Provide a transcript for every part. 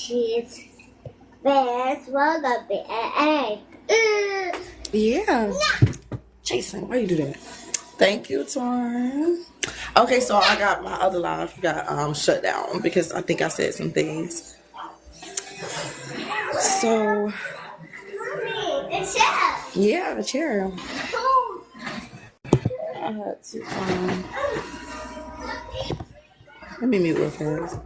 cheese. There's one of the egg. Yeah. Jason, why you do that? Thank you, Torn. Okay, so I got my other live got shut down because I think I said some things. So Mommy, the chair. yeah, the chair. Oh. I had to let me mute real fast.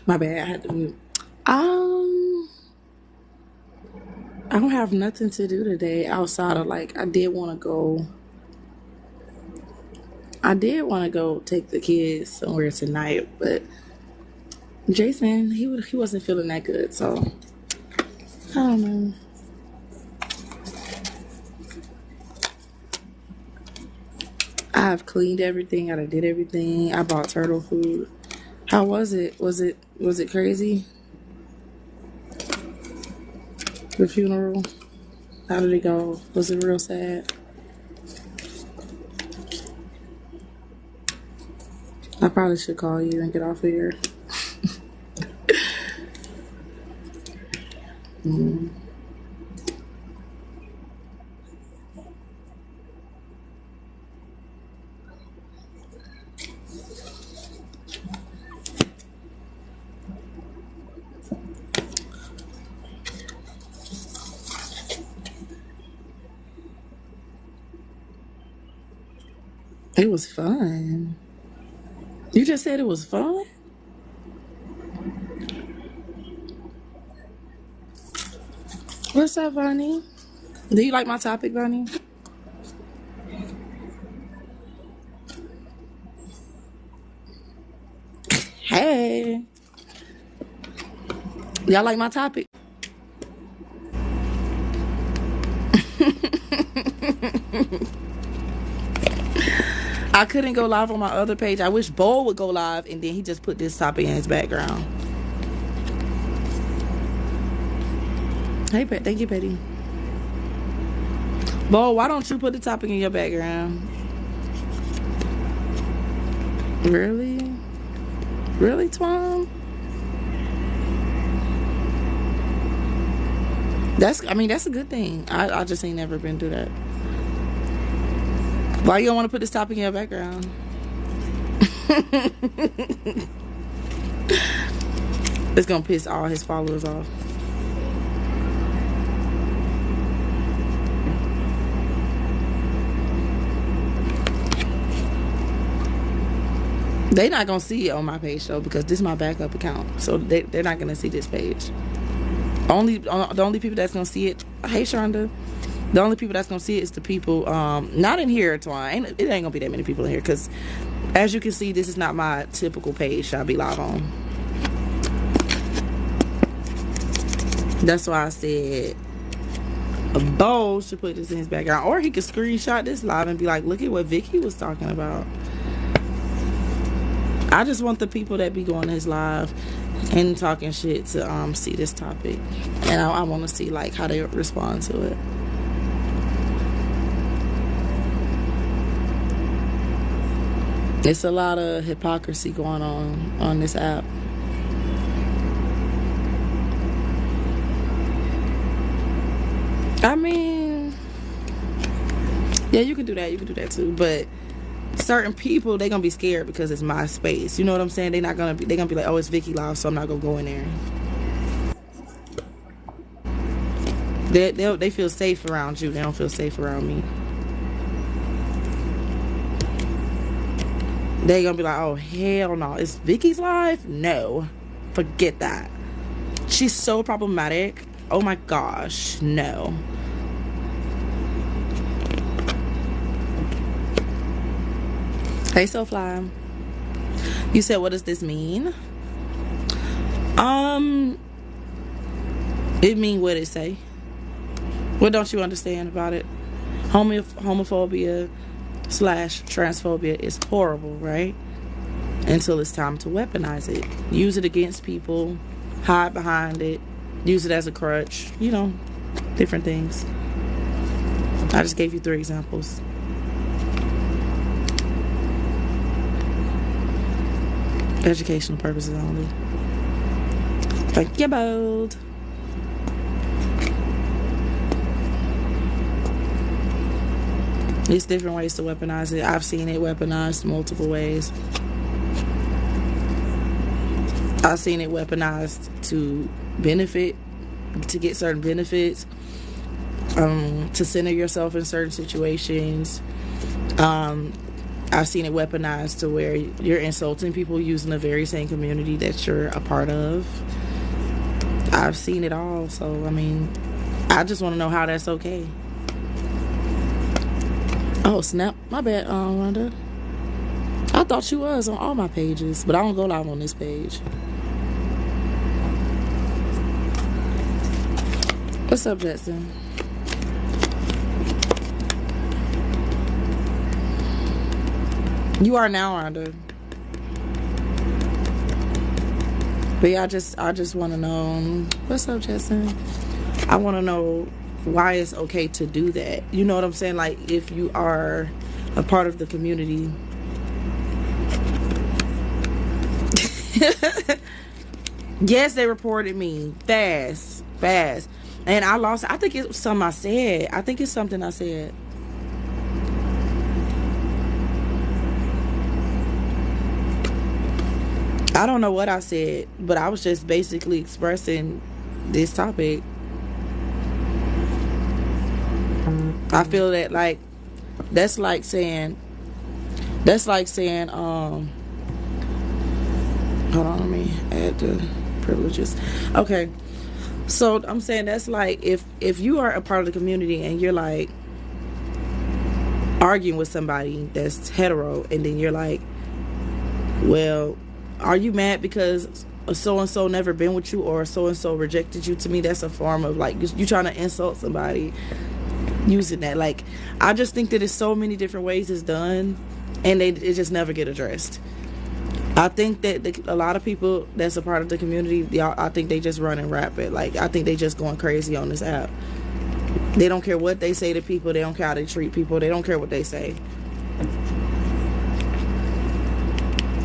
My bad, I had to mute. I don't have nothing to do today outside of like I did want to go take the kids somewhere tonight, but Jason he wasn't feeling that good, so I don't know. I've cleaned everything. I done did everything. I bought turtle food. How was it? Was it crazy? The funeral? How did it go? Was it real sad? I probably should call you and get off of here. It was fun. You just said it was fun? What's up, Vonnie? Do you like my topic, Vonnie? Hey. Y'all like my topic? I couldn't go live on my other page. I wish Bo would go live, and then he just put this topic in his background. Hey, Pat. Thank you, Petty. Bo, why don't you put the topic in your background? Really? Really, Twan? That's a good thing. I just ain't never been through that. Why you don't want to put this topic in your background? It's gonna piss all his followers off. They're not gonna see it on my page though, because this is my backup account, so they're not gonna see this page. The only people that's gonna see it. Hey, Shonda. The only people that's gonna see it is the people not in here, Twine. It ain't gonna be that many people in here, because as you can see, this is not my typical page I'll be live on. That's why I said a Bo should put this in his background, or he could screenshot this live and be like, look at what Vicky was talking about. I just want the people that be going to his live and talking shit to see this topic, and I want to see like how they respond to it. It's a lot of hypocrisy going on this app. I mean, yeah, you can do that. You can do that too. But certain people, they gonna be scared because it's my space. You know what I'm saying? They're gonna be like, oh, it's Vicky Live, so I'm not gonna go in there. They feel safe around you. They don't feel safe around me. They gonna be like, oh hell no, it's Vicky's life? No, forget that. She's so problematic. Oh my gosh, no. Hey Soulfly, you said, what does this mean? It mean what it say. What don't you understand about it? Homophobia / transphobia is horrible, right? Until it's time to weaponize it. Use it against people, hide behind it, use it as a crutch, you know, different things. I just gave you 3 examples. Educational purposes only. Thank you both. There's different ways to weaponize it. I've seen it weaponized multiple ways. I've seen it weaponized to benefit, to get certain benefits, to center yourself in certain situations. I've seen it weaponized to where you're insulting people using the very same community that you're a part of. I've seen it all. So, I mean, I just want to know how that's okay. Oh, snap. My bad, Rhonda. I thought you was on all my pages, but I don't go live on this page. What's up, Jetson? You are now, Rhonda. But yeah, I just want to know. What's up, Jetson? I want to know why it's okay to do that. You know what I'm saying? Like, if you are a part of the community. Yes, they reported me fast. And I lost. I think it was something I said. I think it's something I said. I don't know what I said, but I was just basically expressing this topic. I feel that, like, that's like saying, hold on, let me add the privileges. Okay, so I'm saying that's like, if you are a part of the community and you're like arguing with somebody that's hetero, and then you're like, well, are you mad because so-and-so never been with you, or so-and-so rejected you? To me, that's a form of, like, you trying to insult somebody using that. Like, I just think that it's so many different ways it's done, and it just never get addressed. I think that a lot of people that's a part of the community, I think they just running rapid. Like, I think they just going crazy on this app. They don't care what they say to people. They don't care how they treat people. They don't care what they say.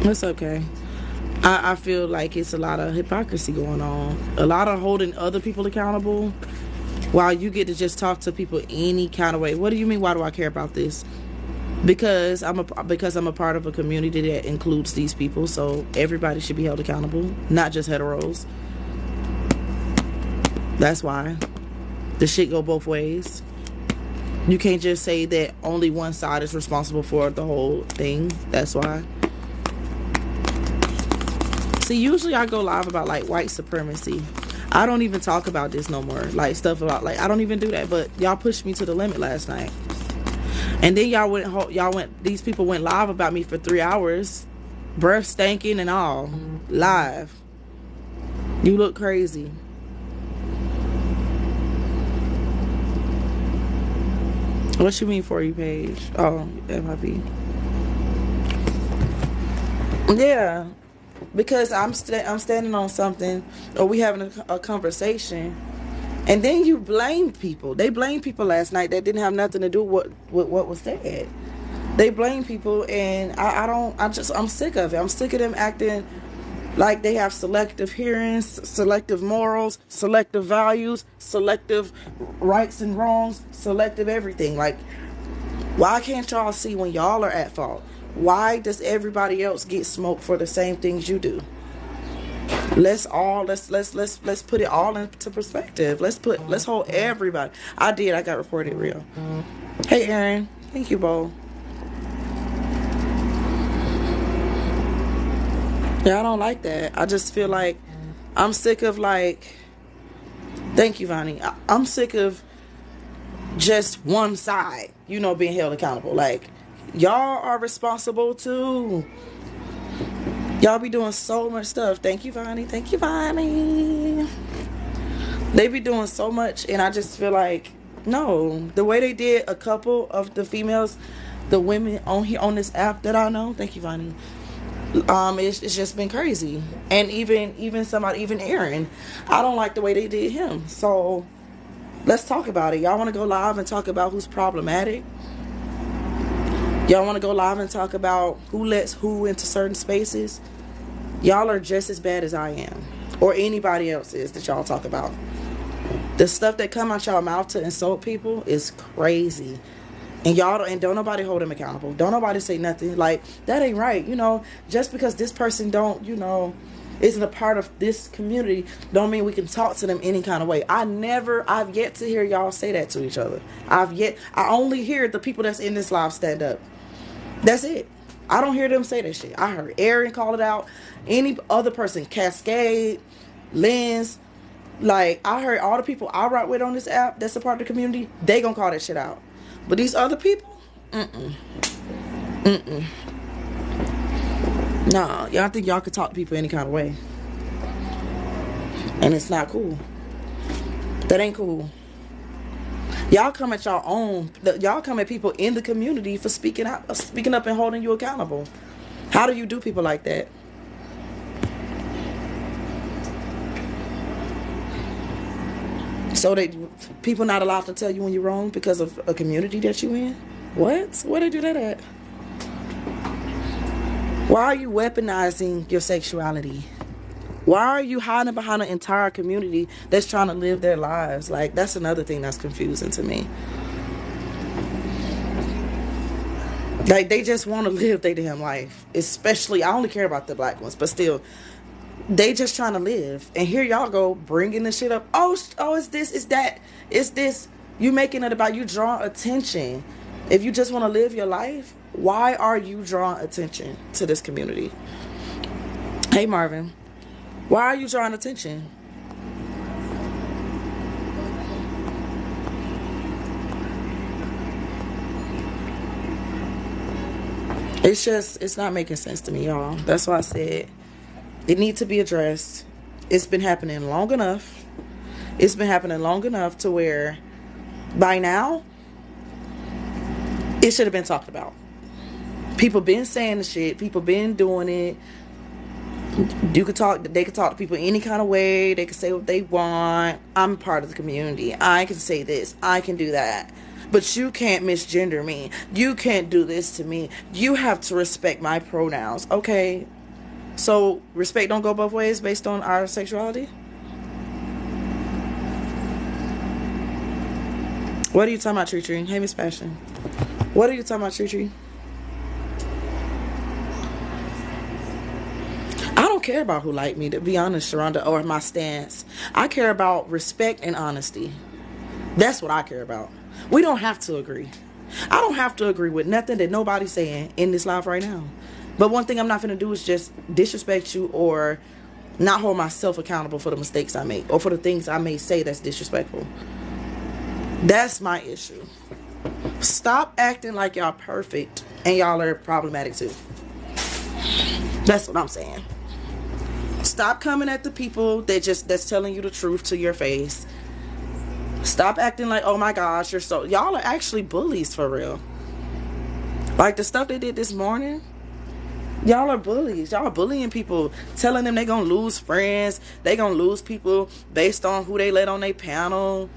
It's okay. I feel like it's a lot of hypocrisy going on. A lot of holding other people accountable while you get to just talk to people any kind of way. What do you mean, why do I care about this? Because I'm a part of a community that includes these people, so everybody should be held accountable, not just heteros. That's why. The shit go both ways. You can't just say that only one side is responsible for the whole thing. That's why. See, usually I go live about, like, white supremacy. I don't even talk about this no more. Like, stuff about, like, I don't even do that. But y'all pushed me to the limit last night. And then these people went live about me for 3 hours. Breath stinking and all. Live. You look crazy. What you mean, For You page? Oh, FIP. Yeah. Because I'm standing on something, or we having a conversation, and then you blame people. They blamed people last night that didn't have nothing to do with what was said. They blame people, and I'm sick of it. I'm sick of them acting like they have selective hearings, selective morals, selective values, selective rights and wrongs, selective everything. Like, why can't y'all see when y'all are at fault? Why does everybody else get smoked for the same things you do? Let's put it all into perspective. Let's hold everybody. I got reported real. Hey Aaron, thank you, Bo. Yeah, I don't like that. I just feel like I'm sick of like, thank you, Vonnie. I'm sick of just one side, being held accountable. Like, y'all are responsible too. Y'all be doing so much stuff. Thank you, Vonnie. Thank you, Vonnie. They be doing so much, and I just feel like, no. The way they did a couple of the females, the women on here on this app that I know, thank you, Vonnie. It's just been crazy. And even somebody, even Aaron, I don't like the way they did him. So let's talk about it. Y'all want to go live and talk about who's problematic? Y'all want to go live and talk about who lets who into certain spaces? Y'all are just as bad as I am, or anybody else is that y'all talk about. The stuff that come out y'all mouth to insult people is crazy. And don't nobody hold them accountable. Don't nobody say nothing. Like, that ain't right. Just because this person isn't a part of this community, don't mean we can talk to them any kind of way. I've yet to hear y'all say that to each other. I only hear the people that's in this live stand up. That's it. I don't hear them say that shit. I heard Aaron call it out. Any other person, Cascade, Lens, like, I heard all the people I rock with on this app that's a part of the community, they gonna call that shit out. But these other people, nah, y'all think y'all could talk to people any kind of way. And it's not cool. That ain't cool. Y'all come at y'all come at people in the community for speaking up and holding you accountable. How do you do people like that? So people not allowed to tell you when you're wrong because of a community that you in? What? Where they do that at? Why are you weaponizing your sexuality? Why are you hiding behind an entire community that's trying to live their lives? Like, that's another thing that's confusing to me. Like, they just want to live their damn life. Especially, I only care about the black ones, but still, they just trying to live. And here y'all go, bringing the shit up. Oh, it's this, it's that, it's this. You making it about you drawing attention. If you just want to live your life, why are you drawing attention to this community? Hey, Marvin. Why are you drawing attention? It's not making sense to me, y'all. That's why I said it needs to be addressed. It's been happening long enough. It's been happening long enough to where by now it should have been talked about. People been saying the shit. People been doing it. They could talk to people any kind of way. They can say what they want. I'm part of the community. I can say this. I can do that. But you can't misgender me. You can't do this to me. You have to respect my pronouns. Okay. So respect don't go both ways based on our sexuality? What are you talking about, Tree Tree? Hey, Miss Passion. What are you talking about, Tree Tree? I don't care about who like me, to be honest, Sharonda, or my stance. I care about respect and honesty. That's what I care about. We don't have to agree. I don't have to agree with nothing that nobody's saying in this life right now. But one thing I'm not going to do is just disrespect you or not hold myself accountable for the mistakes I make or for the things I may say that's disrespectful. That's my issue. Stop acting like y'all perfect and y'all are problematic too. That's what I'm saying. Stop coming at the people that's telling you the truth to your face. Stop acting like, oh my gosh, y'all are actually bullies for real. Like the stuff they did this morning, y'all are bullies. Y'all are bullying people, telling them they gonna lose friends, they gonna lose people based on who they let on their panel.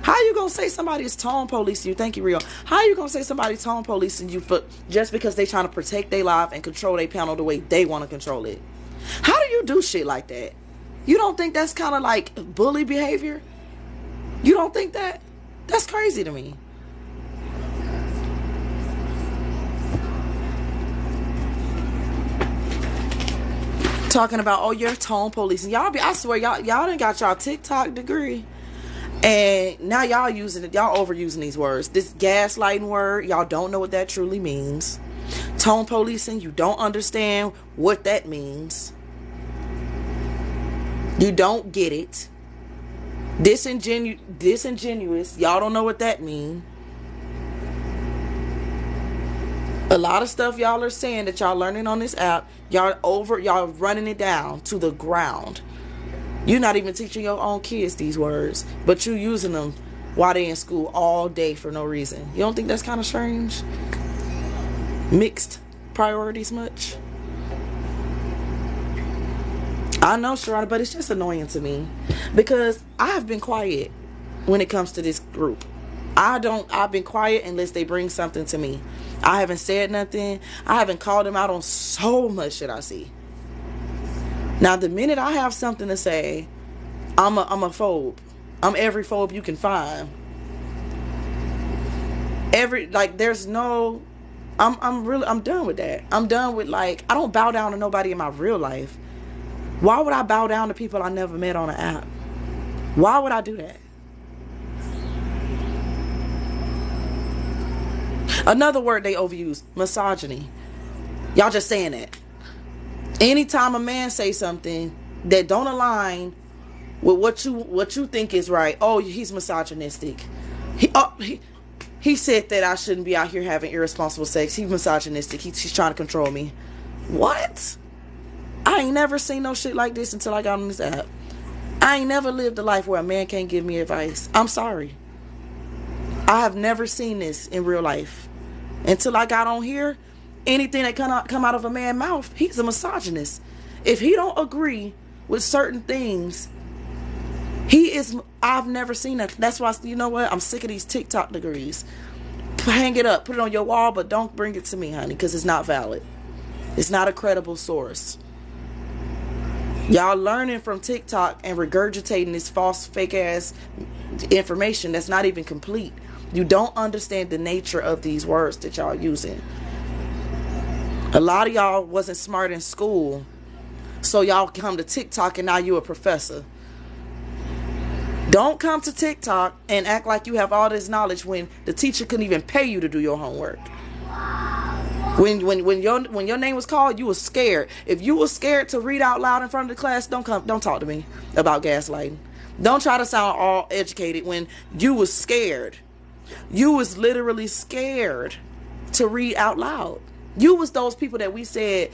How you gonna say somebody's tone policing you? Thank you, Rio. How you gonna say somebody's tone policing you for just because they trying to protect their life and control their panel the way they want to control it? How do you do shit like that? You don't think that's kind of like bully behavior? You don't think that? That's crazy to me. Talking about, oh, you're tone policing. I swear, y'all done got y'all TikTok degree. And now y'all overusing these words. This gaslighting word, y'all don't know what that truly means. Tone policing, you don't understand what that means. You don't get it. Disingenuous. Y'all don't know what that means. A lot of stuff y'all are saying that y'all learning on this app, y'all running it down to the ground. You're not even teaching your own kids these words, but you using them while they in school all day for no reason. You don't think that's kind of strange? Mixed priorities much? I know, Sharada, but it's just annoying to me because I have been quiet when it comes to this group. I've been quiet unless they bring something to me. I haven't said nothing. I haven't called them out on so much shit I see. Now, the minute I have something to say, I'm a phobe. I'm every phobe you can find. I'm done with that. I'm done with, I don't bow down to nobody in my real life. Why would I bow down to people I never met on an app? Why would I do that? Another word they overuse, misogyny. Y'all just saying that. Anytime a man say something that don't align with what you think is right, oh, he's misogynistic. He said that I shouldn't be out here having irresponsible sex. He's misogynistic. He's trying to control me. What? I ain't never seen no shit like this until I got on this app. I ain't never lived a life where a man can't give me advice. I'm sorry. I have never seen this in real life. Until I got on here, anything that come out of a man's mouth, he's a misogynist. If he don't agree with certain things, I've never seen that. That's why, you know what? I'm sick of these TikTok degrees. Hang it up. Put it on your wall, but don't bring it to me, honey, because it's not valid. It's not a credible source. Y'all learning from TikTok and regurgitating this false, fake-ass information that's not even complete. You don't understand the nature of these words that y'all using. A lot of y'all wasn't smart in school, so y'all come to TikTok and now you a professor. Don't come to TikTok and act like you have all this knowledge when the teacher couldn't even pay you to do your homework. When your name was called, you was scared. If you was scared to read out loud in front of the class, don't talk to me about gaslighting. Don't try to sound all educated when you was scared. You was literally scared to read out loud. You was those people that we said,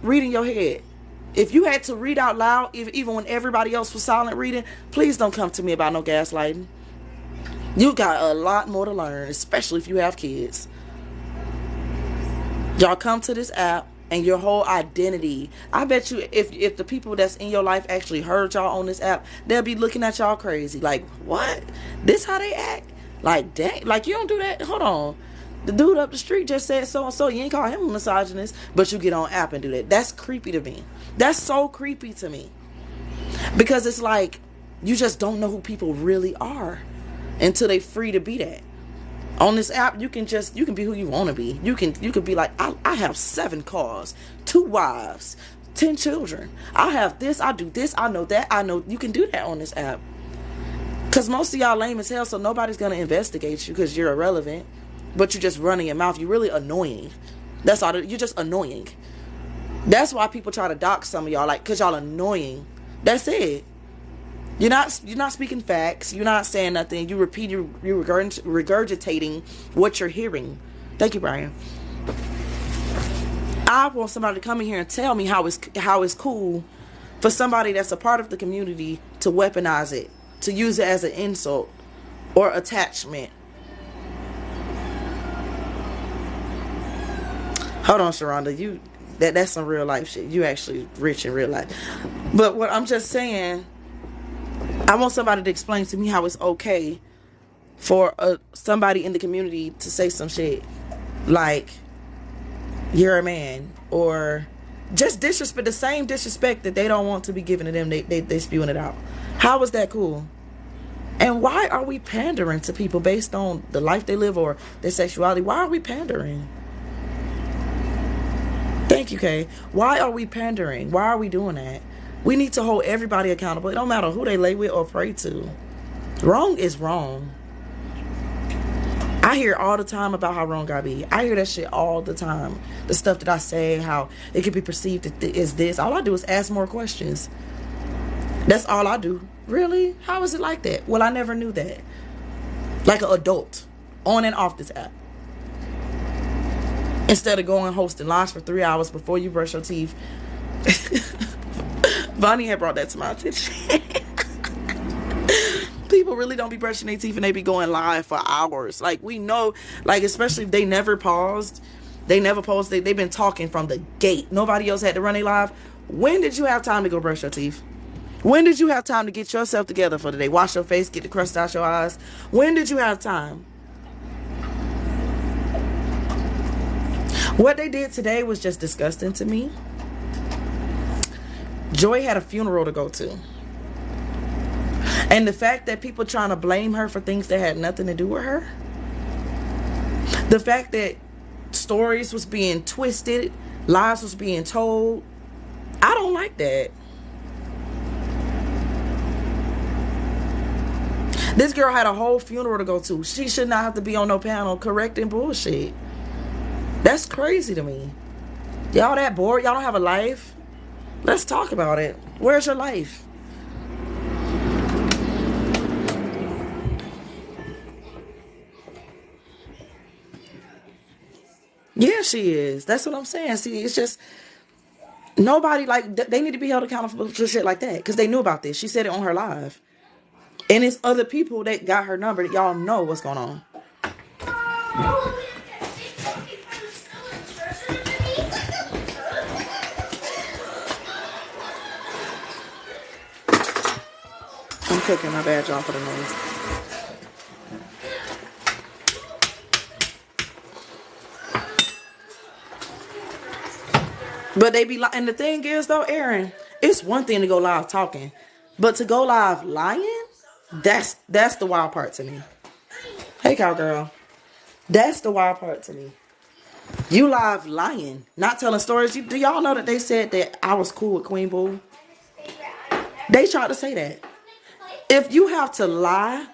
read in your head. If you had to read out loud, even when everybody else was silent reading, please don't come to me about no gaslighting. You got a lot more to learn, especially if you have kids. Y'all come to this app and your whole identity. I bet you if the people that's in your life actually heard y'all on this app, they'll be looking at y'all crazy. Like, what? This how they act? Like, dang, like you don't do that? Hold on. The dude up the street just said so-and-so. You ain't call him a misogynist, but you get on app and do that. That's creepy to me. That's so creepy to me. Because it's like, you just don't know who people really are until they free to be that. On this app, you can be who you want to be. You can be like, I have 7 cars, 2 wives, 10 children. I have this, I do this, I know that, I know. You can do that on this app. Because most of y'all lame as hell, so nobody's going to investigate you because you're irrelevant. But you're just running your mouth. You're really annoying. That's all. You're just annoying. That's why people try to dox some of y'all, like, because y'all annoying. That's it. You're not speaking facts. You're not saying nothing. You're regurgitating what you're hearing. Thank you, Brian. I want somebody to come in here and tell me how it's cool for somebody that's a part of the community to weaponize it, to use it as an insult or attachment. Hold on, Sharonda. That's some real life shit. You actually rich in real life. But what I'm just saying, I want somebody to explain to me how it's okay for somebody in the community to say some shit like, you're a man, or just disrespect, the same disrespect that they don't want to be given to them, they spewing it out. How is that cool? And why are we pandering to people based on the life they live or their sexuality? Why are we pandering? Thank you, Kay. Why are we pandering? Why are we doing that? We need to hold everybody accountable. It don't matter who they lay with or pray to. Wrong is wrong. I hear all the time about how wrong I be. I hear that shit all the time. The stuff that I say, how it can be perceived as this. All I do is ask more questions. That's all I do. Really? How is it like that? Well, I never knew that. Like an adult, on and off this app. Instead of going hosting lives for 3 hours before you brush your teeth. Vonnie had brought that to my attention. People really don't be brushing their teeth and they be going live for hours. Like, we know, like, especially if they never paused. They've been talking from the gate. Nobody else had to run a live. When did you have time to go brush your teeth? When did you have time to get yourself together for the day? Wash your face, get the crust out your eyes. When did you have time? What they did today was just disgusting to me. Joy had a funeral to go to. And the fact that people trying to blame her for things that had nothing to do with her. The fact that stories was being twisted, lies was being told. I don't like that. This girl had a whole funeral to go to. She should not have to be on no panel correcting bullshit. That's crazy to me. Y'all that bored? Y'all don't have a life? Let's talk about it. Where's your life? Yeah, she is. That's what I'm saying. See, it's just nobody, like, they need to be held accountable for shit like that because they knew about this. She said it on her live. And it's other people that got her number that y'all know what's going on. I'm cooking, my bad, y'all, for the noise. But they be and the thing is though, Aaron, it's one thing to go live talking, but to go live lying, that's the wild part to me. Hey, cowgirl, that's the wild part to me. You live lying, not telling stories. Do y'all know that they said that I was cool with Queen Boo? They tried to say that. If you have to lie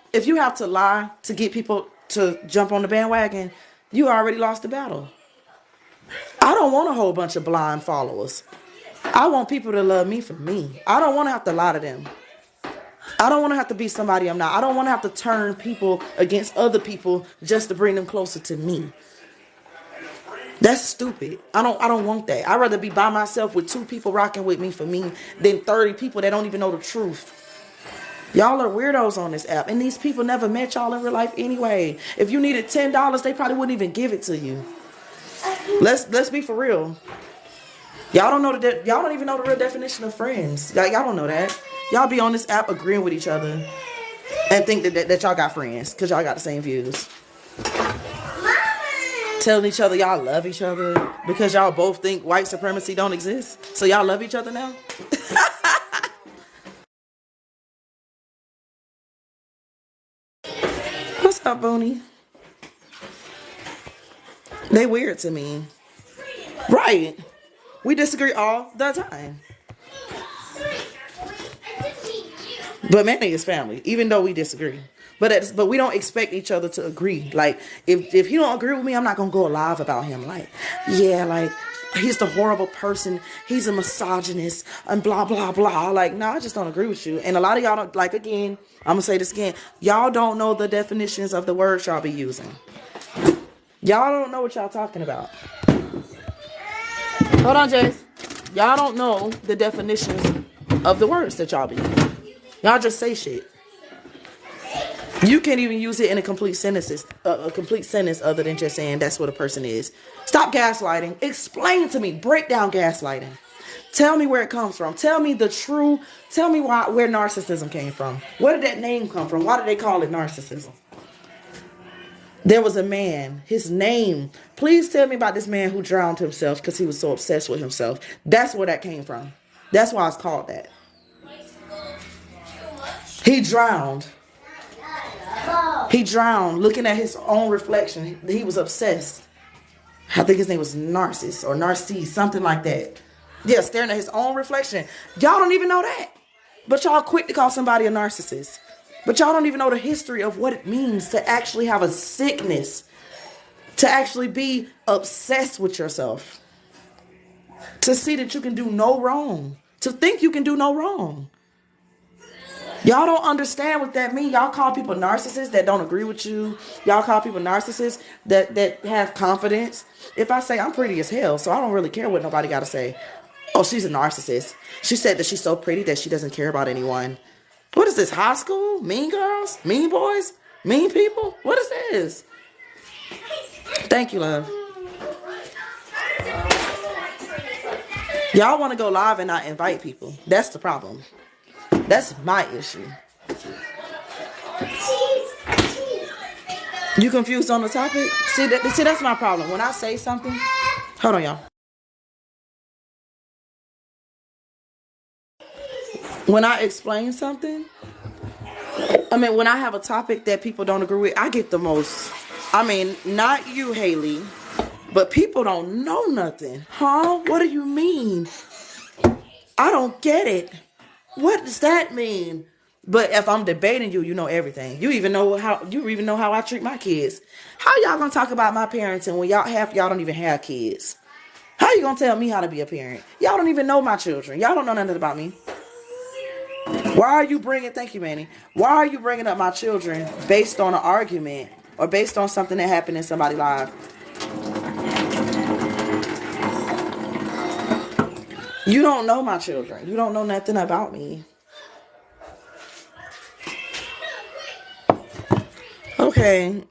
to get people to jump on the bandwagon, you already lost the battle. I don't want a whole bunch of blind followers. I want people to love me for me. I don't want to have to lie to them. I don't want to have to be somebody I'm not. I don't want to have to turn people against other people just to bring them closer to me. That's stupid. I don't want that. I'd rather be by myself with 2 people rocking with me for me than 30 people that don't even know the truth. Y'all are weirdos on this app. And these people never met y'all in real life anyway. If you needed $10, they probably wouldn't even give it to you. Let's be for real. Y'all don't know y'all don't even know the real definition of friends. Y'all don't know that. Y'all be on this app agreeing with each other and think that y'all got friends because y'all got the same views. Telling each other y'all love each other because y'all both think white supremacy don't exist. So y'all love each other now? What's up, Booney? They weird to me. Right. We disagree all the time. But Manny is family, even though we disagree. But we don't expect each other to agree. Like, if he don't agree with me, I'm not going to go live about him. Like, yeah, like, he's the horrible person. He's a misogynist and blah, blah, blah. Like, no, I just don't agree with you. And a lot of y'all don't, like, again, I'm going to say this again. Y'all don't know the definitions of the words y'all be using. Y'all don't know what y'all talking about. Hold on, Jace. Y'all don't know the definitions of the words that y'all be using. Y'all just say shit. You can't even use it in a complete sentence other than just saying that's what a person is. Stop gaslighting. Explain to me. Break down gaslighting. Tell me where it comes from. Tell me the true. Tell me where narcissism came from. Where did that name come from? Why did they call it narcissism? There was a man. His name. Please tell me about this man who drowned himself because he was so obsessed with himself. That's where that came from. That's why it's called that. He drowned. He drowned looking at his own reflection. He was obsessed. I think his name was Narcissus or Narcisse, something like that. Yeah, staring at his own reflection. Y'all don't even know that. But y'all quick to call somebody a narcissist. But y'all don't even know the history of what it means to actually have a sickness. To actually be obsessed with yourself. To see that you can do no wrong. To think you can do no wrong. Y'all don't understand what that means. Y'all call people narcissists that don't agree with you. Y'all call people narcissists that have confidence. If I say I'm pretty as hell, so I don't really care what nobody got to say. Oh, she's a narcissist. She said that she's so pretty that she doesn't care about anyone. What is this, high school? Mean girls? Mean boys? Mean people? What is this? Thank you, love. Y'all want to go live and not invite people. That's the problem. That's my issue. You confused on the topic? See, that's my problem. When I say something, hold on, y'all. When I explain something, when I have a topic that people don't agree with, I get the most. Not you, Haley, but people don't know nothing. Huh? What do you mean? I don't get it. What does that mean? But if I'm debating you, you know everything. You even know how I treat my kids. How y'all gonna talk about my parenting when y'all don't even have kids? How you gonna tell me how to be a parent? Y'all don't even know my children. Y'all don't know nothing about me. Why are you bringing? Thank you, Manny. Why are you bringing up my children based on an argument or based on something that happened in somebody's life? You don't know my children. You don't know nothing about me. Okay,